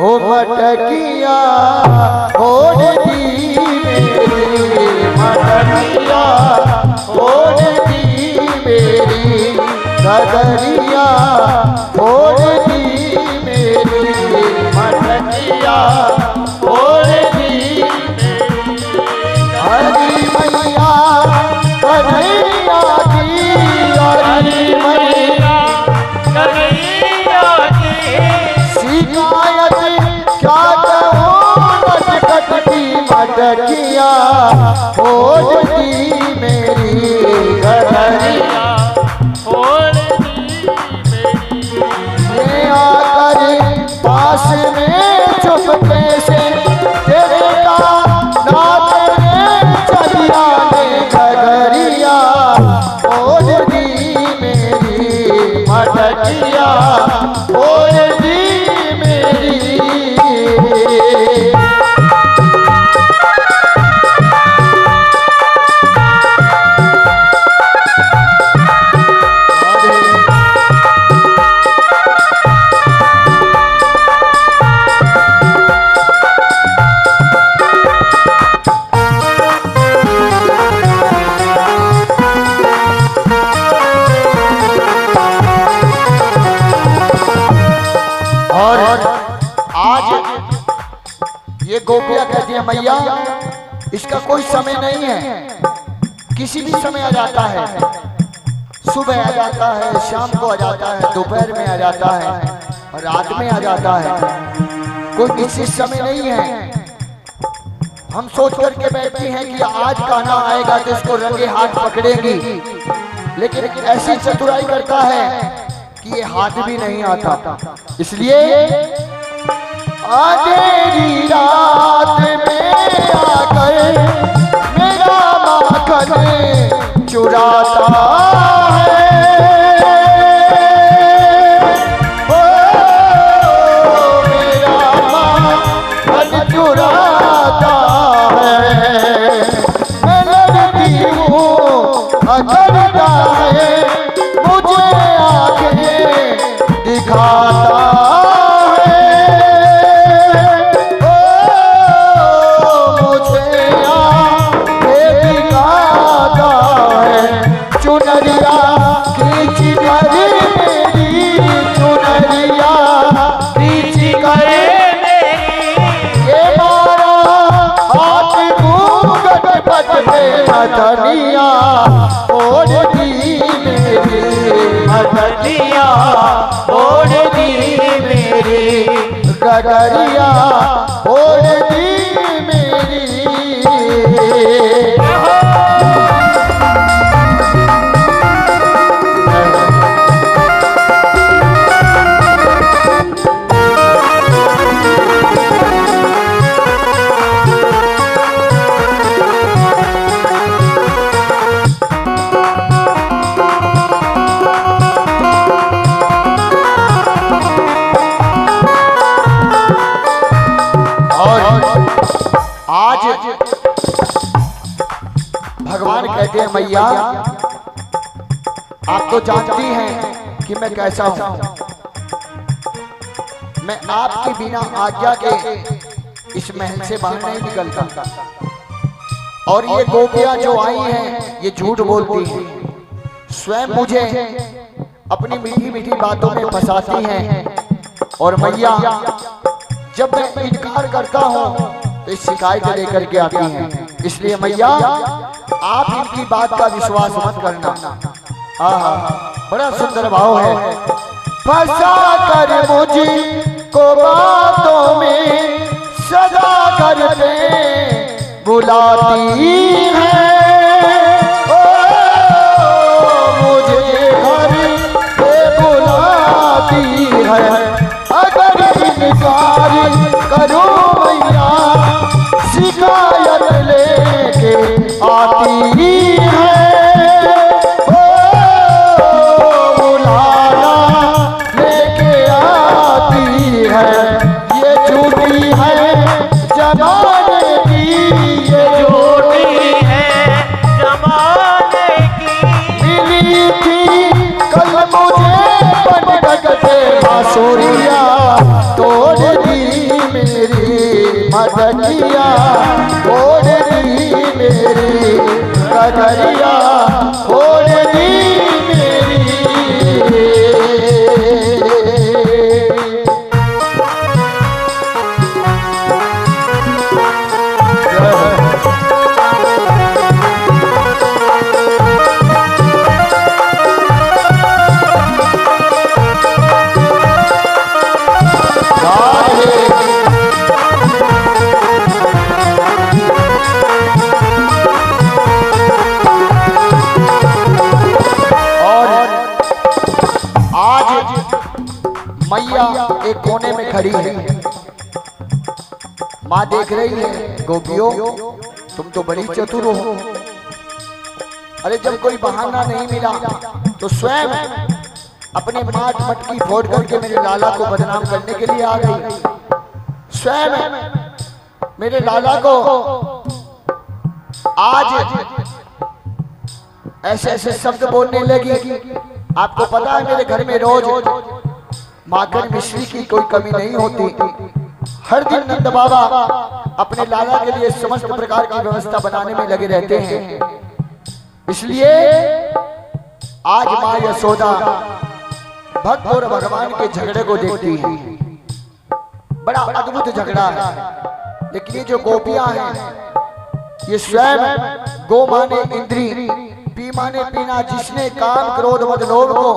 हो मटकिया फोड़ दी मेरी, मटकिया फोड़ दी मेरी, गगरिया फोड़ दी मेरी, मटकिया फोड़ दी मेरी। हरी मैया कन्हैया की, हरी मैया कन्हैया की, शिकायत क्या कहूँ नटखट की, मटकिया फोड़ दी मेरी, गगरिया फोड़ दी मेरी। आकर पास में चुपके से तेरे का नाथ ने चलिया ने, गगरिया फोड़ दी मेरी, मटकिया फोड़ दी मेरी। ये गोपियां कहती है मैया इसका कोई समय नहीं है, किसी भी समय आ जाता है, सुबह आ जाता है, शाम को आ जाता है, दोपहर में आ जाता है और रात में आ जाता है, कोई निश्चित समय नहीं है। हम सोच करके बैठती हैं कि आज कहना आएगा तो इसको रंगे हाथ पकड़ेगी, लेकिन ऐसी चतुराई करता है कि ये हाथ भी नहीं आता। इसलिए अंधेरी रात में आकर मेरा माखन चुराता है, ओ मेरा माखन चुराता है। मैं लड़की हूँ अकड़ता है, मुझे आंखें दिखाता चुनरिया खींच कर मेरी, चुनरिया खींच कर मेरी, ये मारा हाथ घूंघट पट में, मटकिया फोड़ दी मेरी, मटकिया फोड़ दी मेरी, गगरिया फोड़ दी मेरी। आज भगवान कहते हैं मैया आप तो जानती हैं कि मैं कैसा हूं, मैं आपके बिना आज्ञा के इस महल से बाहर नहीं निकलता, और ये गोपियां जो आई हैं ये झूठ बोलती हैं, स्वयं मुझे अपनी मीठी मीठी बातों में फंसाती हैं, और मैया जब मैं इनकार करता हूं तो इस शिकायत लेकर के आती हैं। इसलिए मैया आप इनकी बात का विश्वास मत करना। आहा बड़ा सुंदर भाव है। फंसा कर मुझको बातों में सदा करते बुलाती है, ओ मुझे घर पे बुलाती है, अगर इनकार करूं मैया शिकायत लेके आती है, ओ बुलाना लेके आती है। ये झूठी है जमाने की, ये झूठी है जमाने की, मिली थी कल मुझे पंडक से बांसुरिया तोड़ दी मटकिया फोड़ दी मेरी कटरिया फोड़ दी मेरी। मैया एक कोने में खड़ी है, माँ देख रही है, गोपियों तुम तो बड़ी चतुर हो। अरे जब कोई बहाना नहीं मिला तो स्वयं अपने माट मटकी फोड़ करके मेरे लाला को बदनाम करने के लिए आ गई। स्वयं मेरे लाला को आज ऐसे ऐसे शब्द बोलने लगी। आपको पता है मेरे घर में रोज माखन मिश्री की कोई कमी नहीं होती। हर दिन नंद बाबा अपने लाला के लिए समस्त प्रकार की व्यवस्था बनाने में लगे रहते हैं। इसलिए आज माँ यशोदा भक्त और भगवान के झगड़े को देखती है। बड़ा अद्भुत झगड़ा है, लेकिन ये जो गोपियां हैं ये स्वयं गो माने इंद्री, पी माने पीना, जिसने काम क्रोध मद लोभ को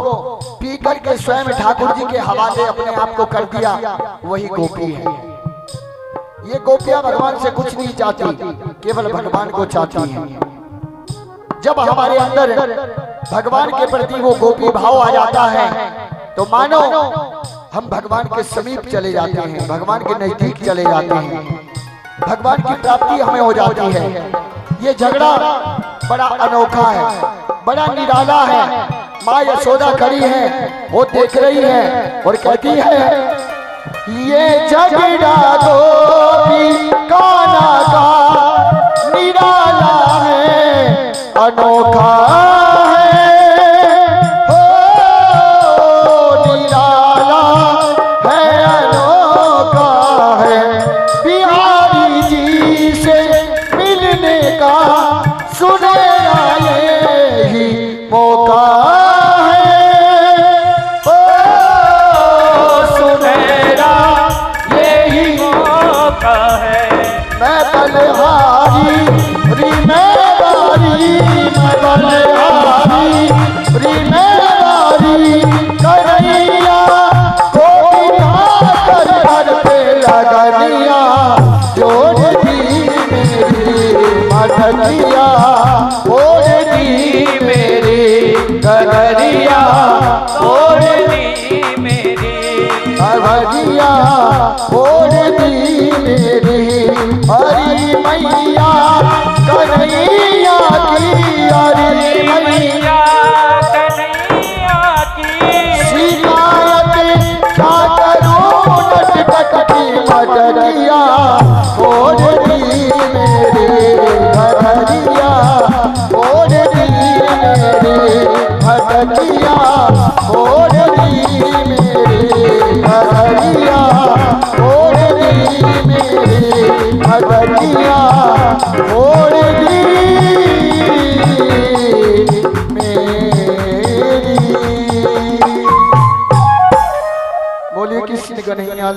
पी करके स्वयं ठाकुर जी के हवाले अपने आप को कर दिया, वही गोपी है। ये गोपियां भगवान से कुछ नहीं चाहती, केवल भगवान को चाहती हैं। जब हमारे अंदर भगवान के प्रति वो गोपी भाव आ जाता है तो मानो हम भगवान के समीप चले जाते हैं, भगवान के नजदीक चले जाते हैं, भगवान की प्राप्ति हमें हो जाती है। ये झगड़ा बड़ा अनोखा है, बड़ा निराला है। माँ यशोदा खड़ी है, वो देख रही है और कहती है ये झगड़ा गोपी कान्हा का निराला है, अनोखा है, हो निराला है, अनोखा है। बिहारी जी से मिलने का सुनेरा यही मौका है, ओ सुनेरा यही मौका है। मैं बलहारी री मैं बारी, मैं बलहारी री मैं बारी, कन्हैया गोपिया कर घर पे लगनिया, जोड़ दी मेरी मटकिया फोड़ दी मेरी कटरिया फोड़ दी मेरी कटरिया फोड़ दी मेरी। हरी मैया कन्हैया की, हरी मैया कन्हैया की, शिकायत क्या करूं नटखट की मटकिया फोड़ दी मेरी कटरिया फोड़ दी मेरी मटकिया फोड़ दी मेरी कटरिया फोड़ दी मेरी मटकिया फोड़ दी मेरी। बोलिए कृष्ण कन्हैया।